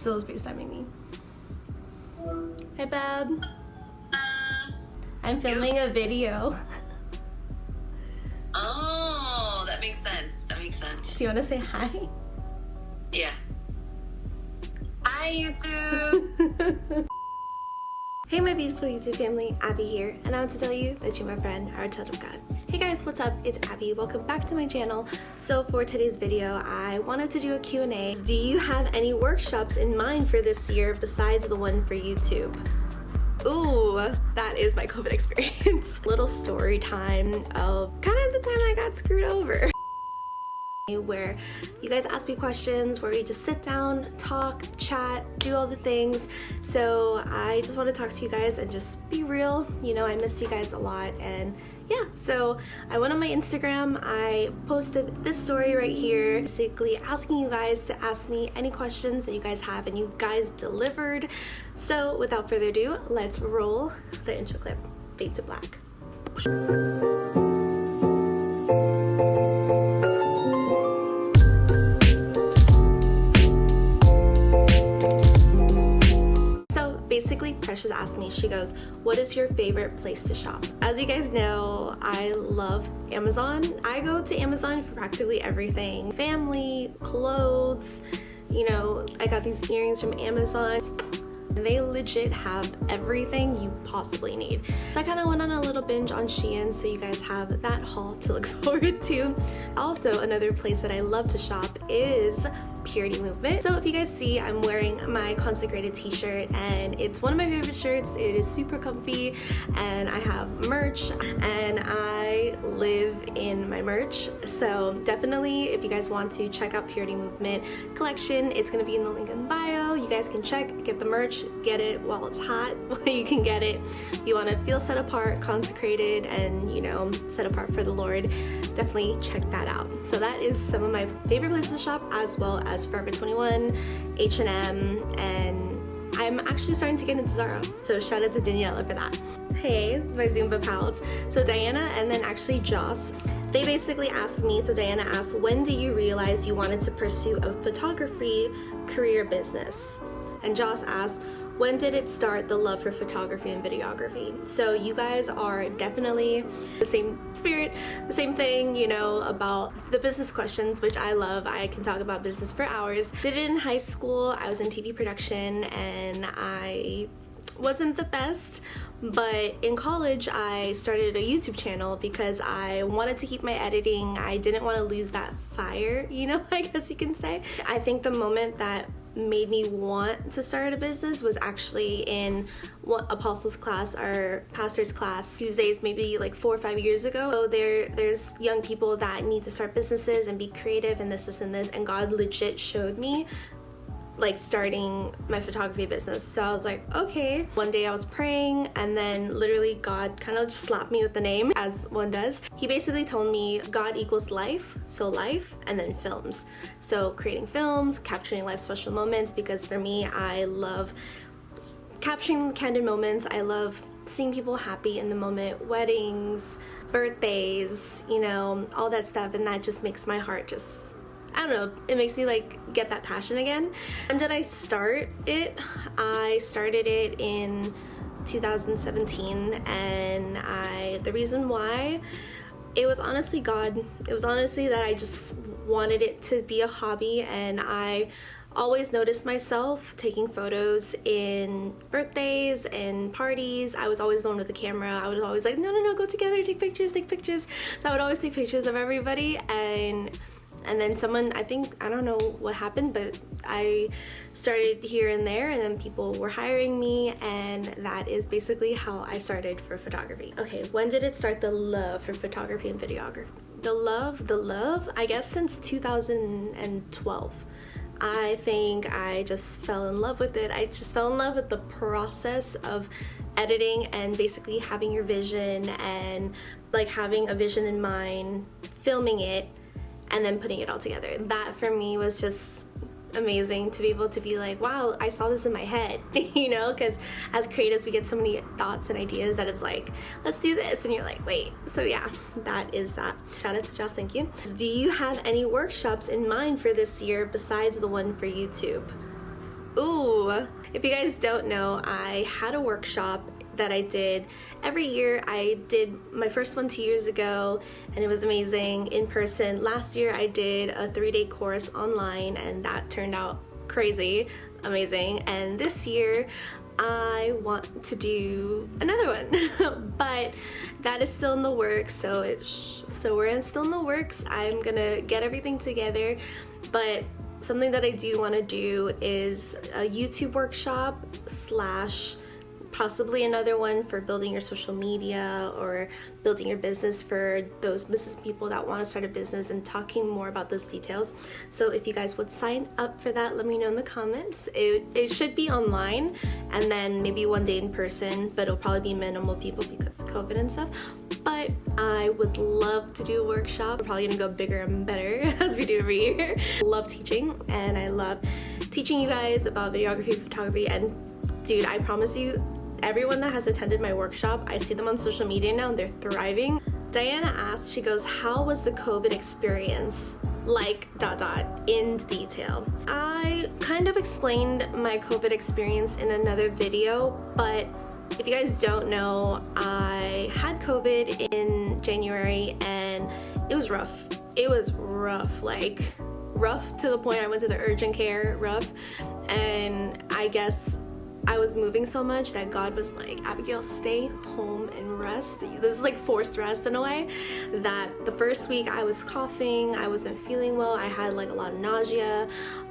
Priscilla's FaceTiming me. Hi, babe. I'm filming a video. Oh, that makes sense. That makes sense. Do you want to say hi? Yeah. Hi, YouTube. Hey my beautiful YouTube family, Abby here, and I want to tell you that you, my friend, are a child of God. Hey guys, what's up? It's Abby. Welcome back to my channel. So for today's video, I wanted to do a Q&A. Do you have any workshops in mind for this year besides the one for YouTube? Ooh, that is my COVID experience. Little story time of kind of the time I got screwed over. Where you guys ask me questions, where we just sit down, talk, chat, do all the things. So I just want to talk to you guys and just be real. You know, I missed you guys a lot, and yeah, so I went on my Instagram, I posted this story right here, basically asking you guys to ask me any questions that you guys have, and you guys delivered. So without further ado, let's roll the intro clip. Fade to black. Basically, Precious asked me, she goes, what is your favorite place to shop? As you guys know, I love Amazon. I go to Amazon for practically everything. Family, clothes, you know, I got these earrings from Amazon. They legit have everything you possibly need. So I kind of went on a little binge on Shein, so you guys have that haul to look forward to. Also, another place that I love to shop is Purity Movement. So if you guys see, I'm wearing my consecrated t-shirt, and it's one of my favorite shirts. It is super comfy, and I have merch, and I live in my merch. So definitely, if you guys want to check out Purity Movement collection, it's gonna be in the link in bio. You guys can check, get the merch, get it while it's hot, while you can get it. You want to feel set apart, consecrated, and you know, set apart for the Lord, definitely check that out. So that is some of my favorite places to shop, as well as Forever 21, H&M, and I'm actually starting to get into Zara, so shout out to Daniela for that. Hey, my Zumba pals. So Diana and then actually Joss, they basically asked me, so Diana asked, when did you realize you wanted to pursue a photography career business? And Joss asked, when did it start, the love for photography and videography? So you guys are definitely the same spirit, the same thing, you know, about the business questions, which I love. I can talk about business for hours. Did it in high school. I was in TV production, and I wasn't the best, but in college I started a YouTube channel because I wanted to keep my editing. I didn't want to lose that fire, you know, I guess you can say. I think the moment that made me want to start a business was actually in what apostles class, our pastor's class, Tuesdays, maybe like 4 or 5 years ago. So there's young people that need to start businesses and be creative and this and this, and God legit showed me like starting my photography business. So I was like, okay. One day I was praying, and then literally God kind of just slapped me with the name, as one does. He basically told me God equals life, so life, and then films. So creating films, capturing life special moments, because for me, I love capturing candid moments. I love seeing people happy in the moment, weddings, birthdays, you know, all that stuff, and that just makes my heart just, I don't know, it makes me like get that passion again. And did I start it? I started it in 2017, and the reason why, it was honestly God. It was honestly that I just wanted it to be a hobby, and I always noticed myself taking photos in birthdays and parties. I was always the one with the camera. I was always like, no, go together, take pictures. So I would always take pictures of everybody, and then someone, I don't know what happened, but I started here and there, and then people were hiring me, and that is basically how I started for photography. Okay, when did it start, the love for photography and videography? The love, I guess since 2012. I think I just fell in love with it. I just fell in love with the process of editing and basically having your vision, and like having a vision in mind, filming it, and then putting it all together. That for me was just amazing, to be able to be like, wow, I saw this in my head, you know, because as creatives we get so many thoughts and ideas that it's like, let's do this, and you're like, wait. So yeah, that is that. Shout out to Joss, thank you. Do you have any workshops in mind for this year besides the one for YouTube? Ooh, So if you guys don't know, I had a workshop that I did every year. I did my first one 2 years ago and it was amazing in person. Last year I did a 3-day course online and that turned out crazy amazing, and this year I want to do another one but that is still in the works, so we're still in the works. I'm gonna get everything together, but something that I do want to do is a YouTube workshop slash possibly another one for building your social media or building your business for those business people that want to start a business, and talking more about those details. So if you guys would sign up for that, let me know in the comments. It should be online and then maybe one day in person, but it'll probably be minimal people because COVID and stuff. But I would love to do a workshop. We're probably gonna go bigger and better as we do every year. Love teaching, and I love teaching you guys about videography, photography, and dude, I promise you, everyone that has attended my workshop, I see them on social media now and they're thriving. Diana asked, she goes, how was the COVID experience? Like, ... in detail. I kind of explained my COVID experience in another video, but if you guys don't know, I had COVID in January and it was rough. It was rough, like rough to the point I went to the urgent care, rough. And I guess I was moving so much that God was like, Abigail, stay home and rest. This is like forced rest in a way. That the first week I was coughing, I wasn't feeling well, I had like a lot of nausea,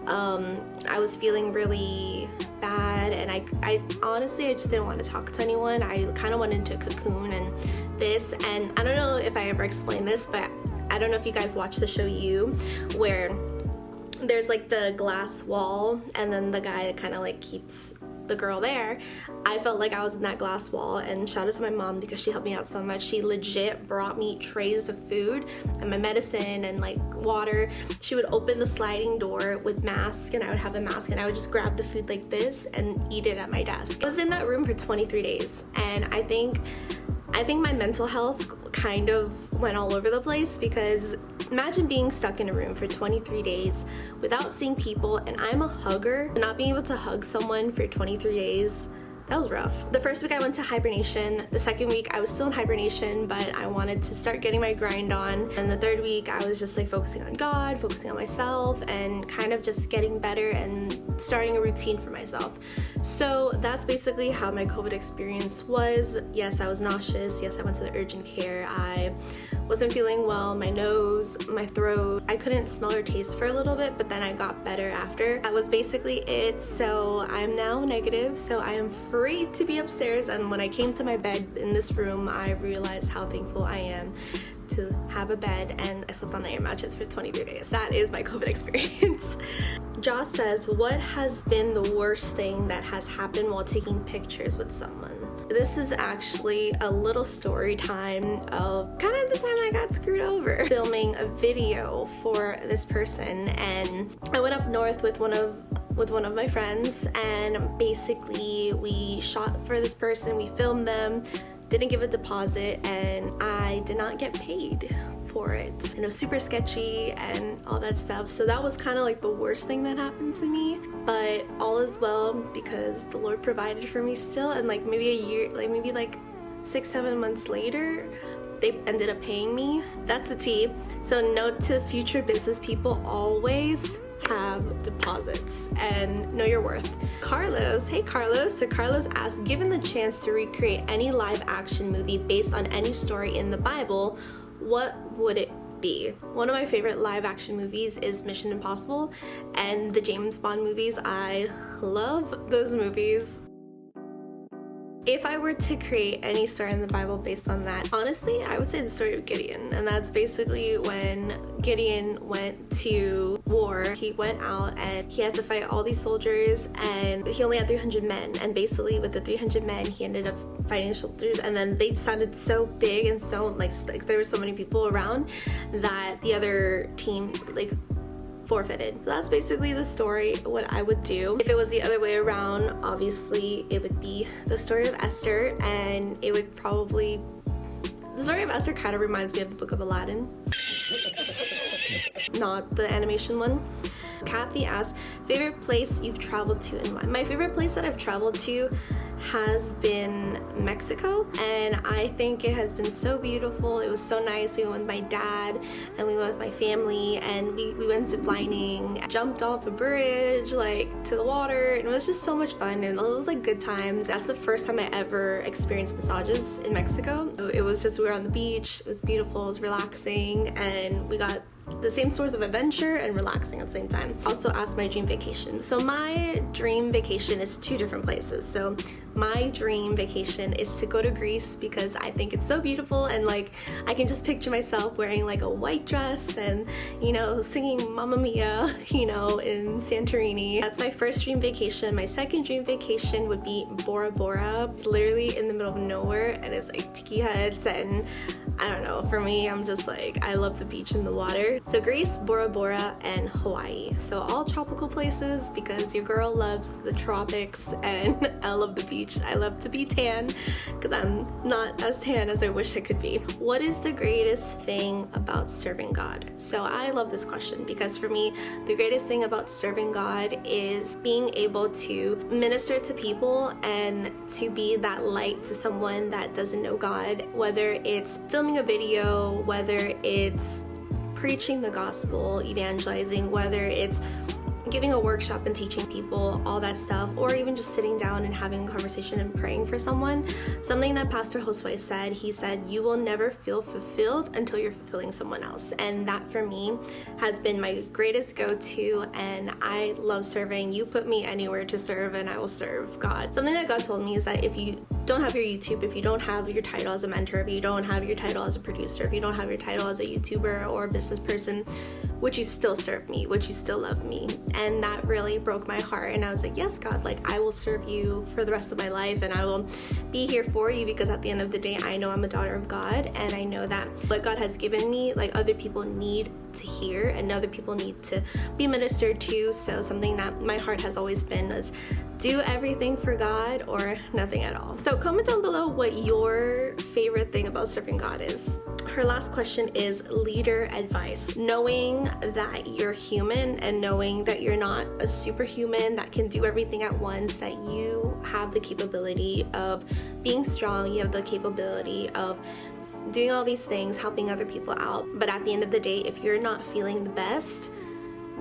I was feeling really bad, and I honestly, I just didn't want to talk to anyone. I kind of went into a cocoon and I don't know if I ever explained this, but I don't know if you guys watch the show You, where there's like the glass wall and then the guy kind of like keeps the girl there. I felt like I was in that glass wall, and shout out to my mom because she helped me out so much. She legit brought me trays of food and my medicine and like water. She would open the sliding door with mask, and I would have the mask and I would just grab the food like this and eat it at my desk. I was in that room for 23 days, and I think my mental health kind of went all over the place, because imagine being stuck in a room for 23 days without seeing people, and I'm a hugger. Not being able to hug someone for 23 days, that was rough. The first week I went to hibernation. The second week I was still in hibernation, but I wanted to start getting my grind on. And the third week I was just like focusing on God, focusing on myself, and kind of just getting better and starting a routine for myself. So that's basically how my COVID experience was. Yes, I was nauseous. Yes, I went to the urgent care. I wasn't feeling well. My nose, my throat, I couldn't smell or taste for a little bit, but then I got better after. That was basically it. So I'm now negative, so I am free to be upstairs. And when I came to my bed in this room, I realized how thankful I am to have a bed, and I slept on an air mattress for 23 days. That is my COVID experience. Josh says, what has been the worst thing that has happened while taking pictures with someone? This is actually a little story time of kind of the time I got screwed over filming a video for this person, and I went up north with one of my friends, and basically we shot for this person, we filmed them, didn't give a deposit, and I did not get paid for it. And it was super sketchy and all that stuff. So that was kind of like the worst thing that happened to me. But all is well because the Lord provided for me still. And like maybe a year, like maybe like 6-7 months later, they ended up paying me. That's the tea. So note to future business people, always have deposits and know your worth. Carlos, hey Carlos. So Carlos asked, given the chance to recreate any live action movie based on any story in the Bible, what would it be? One of my favorite live action movies is Mission Impossible, and the James Bond movies. I love those movies. If I were to create any story in the Bible based on that, honestly, I would say the story of Gideon. And that's basically when Gideon went to war. He went out and he had to fight all these soldiers, and he only had 300 men. And basically with the 300 men, he ended up fighting soldiers, and then they sounded so big and so like there were so many people around that the other team like forfeited. So that's basically the story, what I would do. If it was the other way around, obviously it would be the story of Esther, and it would probably, the story of Esther kind of reminds me of the Book of Aladdin. Not the animation one. Kathy asks, favorite place you've traveled to and why? My favorite place that I've traveled to has been Mexico, and I think it has been so beautiful. It was so nice. We went with my dad and we went with my family, and we went ziplining, jumped off a bridge like to the water, and it was just so much fun, and it was like good times. That's the first time I ever experienced massages in Mexico. It was just, we were on the beach, it was beautiful, it was relaxing, and we got the same source of adventure and relaxing at the same time. Also asked my dream vacation. So my dream vacation is two different places. So my dream vacation is to go to Greece because I think it's so beautiful, and like I can just picture myself wearing like a white dress and, you know, singing Mamma Mia, you know, in Santorini. That's my first dream vacation. My second dream vacation would be Bora Bora. It's literally in the middle of nowhere, and it's like tiki huts, and I don't know, for me, I'm just like, I love the beach and the water. So Greece, Bora Bora, and Hawaii. So all tropical places because your girl loves the tropics, and I love the beach. I love to be tan because I'm not as tan as I wish I could be. What is the greatest thing about serving God? So I love this question because for me, the greatest thing about serving God is being able to minister to people and to be that light to someone that doesn't know God, whether it's filming a video, whether it's preaching the gospel, evangelizing, whether it's giving a workshop and teaching people, all that stuff, or even just sitting down and having a conversation and praying for someone. Something that Pastor Josue said, he said, you will never feel fulfilled until you're fulfilling someone else. And that for me has been my greatest go-to, and I love serving. You put me anywhere to serve and I will serve God. Something that God told me is that if you don't have your YouTube, if you don't have your title as a mentor, if you don't have your title as a producer, if you don't have your title as a YouTuber or a business person, would you still serve me? Would you still love me? And that really broke my heart, and I was like, yes, God, like I will serve you for the rest of my life, and I will be here for you, because at the end of the day, I know I'm a daughter of God, and I know that what God has given me, like other people need to hear and other people need to be ministered to. So something that my heart has always been is do everything for God or nothing at all. So comment down below what your favorite thing about serving God is. Her last question is leader advice. Knowing that you're human and knowing that you're not a superhuman that can do everything at once, that you have the capability of being strong, you have the capability of doing all these things, helping other people out. But at the end of the day, if you're not feeling the best,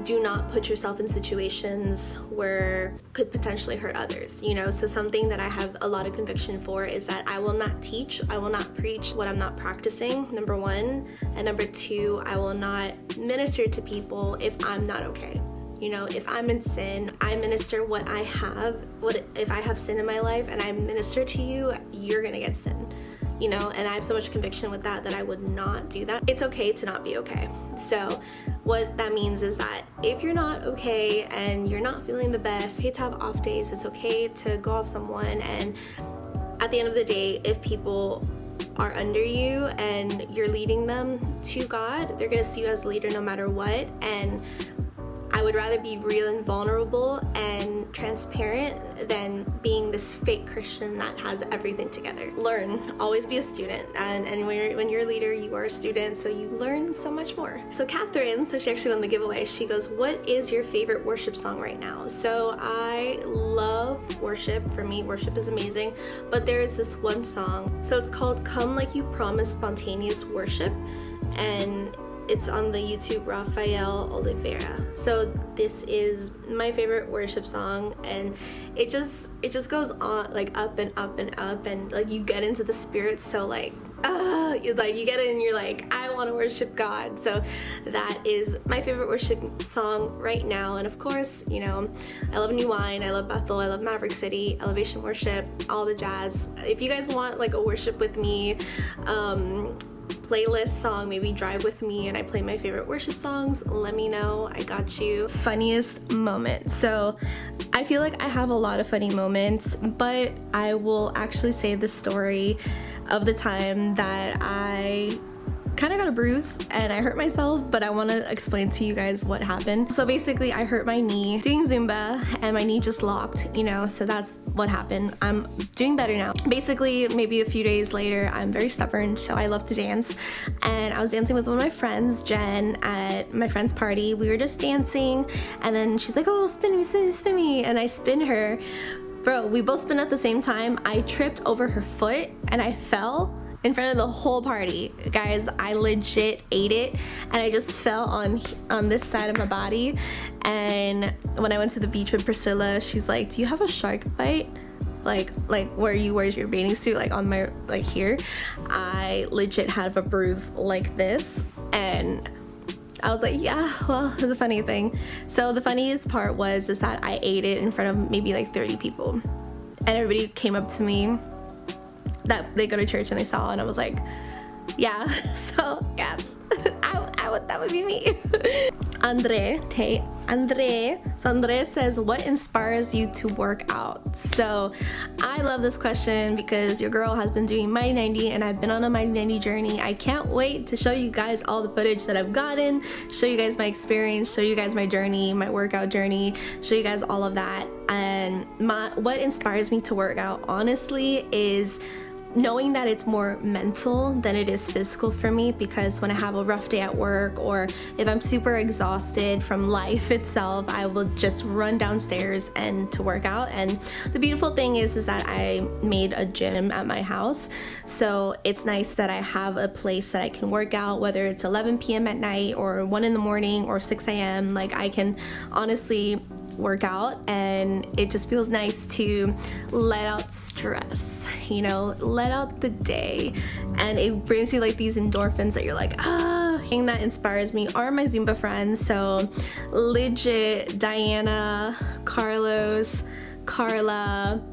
do not put yourself in situations where could potentially hurt others, you know? So something that I have a lot of conviction for is that I will not teach, I will not preach what I'm not practicing, number one. And number two, I will not minister to people if I'm not okay. You know, if I'm in sin, I minister what I have. What if I have sin in my life and I minister to you, you're gonna get sin. You know, and I have so much conviction with that I would not do that. It's okay to not be okay. So what that means is that if you're not okay and you're not feeling the best, it's okay to have off days. It's okay to go off someone. And at the end of the day, if people are under you and you're leading them to God, they're gonna see you as a leader no matter what. And I would rather be real and vulnerable and transparent than being this fake Christian that has everything together. Learn, always be a student, and when you're a leader, you are a student, so you learn so much more. So Catherine, so she actually won the giveaway, she goes, what is your favorite worship song right now? So I love worship. For me, worship is amazing, but there is this one song, so it's called Come Like You Promised Spontaneous Worship, and it's on the YouTube Rafael Oliveira. So this is my favorite worship song, and it just goes on like up and up and up, and like you get into the spirit. So like you get it and you're like, I want to worship God. So that is my favorite worship song right now. And of course, you know, I love New Wine, I love Bethel, I love Maverick City, Elevation Worship, all the jazz. If you guys want like a worship with me playlist song, maybe drive with me and I play my favorite worship songs, let me know. I got you. Funniest moment. So I feel like I have a lot of funny moments, but I will actually say the story of the time that I kind of got a bruise and I hurt myself, but I want to explain to you guys what happened. So basically I hurt my knee doing Zumba and my knee just locked, you know, so that's what happened. I'm doing better now. Basically, maybe a few days later, I'm very stubborn, so I love to dance. And I was dancing with one of my friends, Jen, at my friend's party. We were just dancing and then she's like, oh, spin me, spin me. And I spin her. Bro, we both spin at the same time. I tripped over her foot and I fell in front of the whole party. Guys, I legit ate it and I just fell on this side of my body. And when I went to the beach with Priscilla, she's like, do you have a shark bite? Like where's your bathing suit? Like on my, like here. I legit have a bruise like this. And I was like, yeah, well, the funny thing. So the funniest part is that I ate it in front of maybe like 30 people. And everybody came up to me that they go to church and they saw, and I was like, yeah. So yeah, that would be me. Andre, hey, Andre. So Andre says, what inspires you to work out? So I love this question because your girl has been doing Mighty 90 and I've been on a Mighty 90 journey. I can't wait to show you guys all the footage that I've gotten, show you guys my experience, show you guys my journey, my workout journey, show you guys all of that. And what inspires me to work out, honestly, is knowing that it's more mental than it is physical for me, because when I have a rough day at work or if I'm super exhausted from life itself, I will just run downstairs and to work out. And the beautiful thing is that I made a gym at my house, so it's nice that I have a place that I can work out, whether it's 11 p.m. at night or 1 in the morning or 6 a.m. Like, I can honestly work out, and it just feels nice to let out stress, you know, let out the day, and it brings you like these endorphins that you're like, ah. Thing that inspires me are my Zumba friends. So legit, Diana, Carlos, Carla,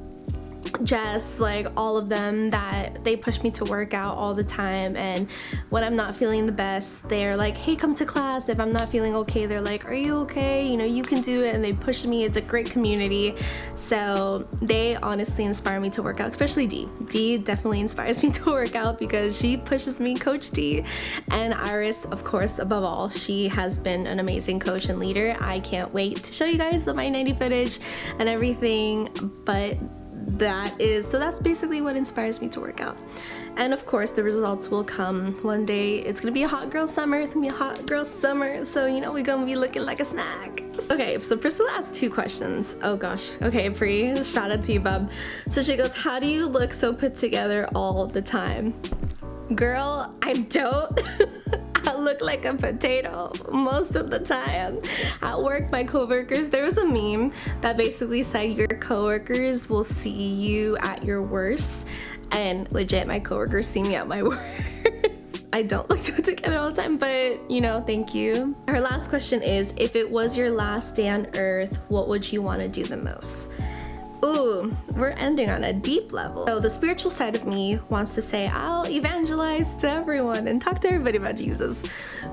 Jess, like all of them, that they push me to work out all the time. And when I'm not feeling the best, they're like, hey, come to class. If I'm not feeling okay, they're like, are you okay? You know, you can do it. And they push me. It's a great community. So they honestly inspire me to work out, especially D. D definitely inspires me to work out because she pushes me, Coach D. And Iris, of course, above all, she has been an amazing coach and leader. I can't wait to show you guys the My 90 footage and everything. But that's basically what inspires me to work out. And of course, the results will come one day. It's gonna be a hot girl summer. It's gonna be a hot girl summer. So, you know, we're gonna be looking like a snack. Okay, so Priscilla asked 2 questions. Oh gosh. Okay, Pri, shout out to you, bub. So she goes, how do you look so put together all the time? Girl, I don't. I look like a potato most of the time. At work, my coworkers, there was a meme that basically said your coworkers will see you at your worst, and legit, my coworkers see me at my worst. I don't look put together all the time, but you know, thank you. Her last question is, if it was your last day on earth, what would you want to do the most? Ooh, we're ending on a deep level. So the spiritual side of me wants to say, I'll evangelize to everyone and talk to everybody about Jesus.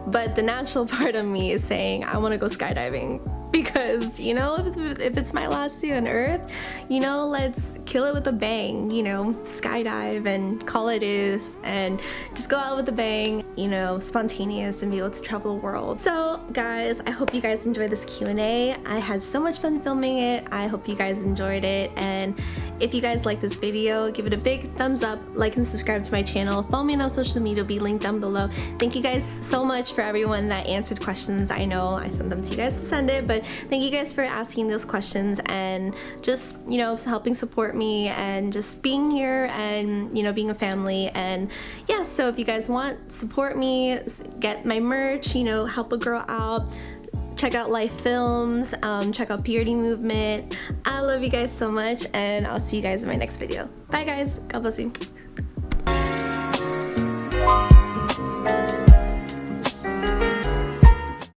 But the natural part of me is saying, I want to go skydiving. Because, you know, if it's my last day on earth, you know, let's kill it with a bang, you know, skydive and call it is, and just go out with a bang, you know, spontaneous, and be able to travel the world. So guys, I hope you guys enjoyed this Q&A. I had so much fun filming it. I hope you guys enjoyed it. And if you guys like this video, give it a big thumbs up, like and subscribe to my channel. Follow me on all social media, will be linked down below. Thank you guys so much for everyone that answered questions. I know I sent them to you guys to send it, but thank you guys for asking those questions and just, you know, helping support me and just being here and, you know, being a family. And yeah, so if you guys want, support me, get my merch, you know, help a girl out, check out Life Films, check out Purity Movement. I love you guys so much, and I'll see you guys in my next video. Bye guys, God bless you.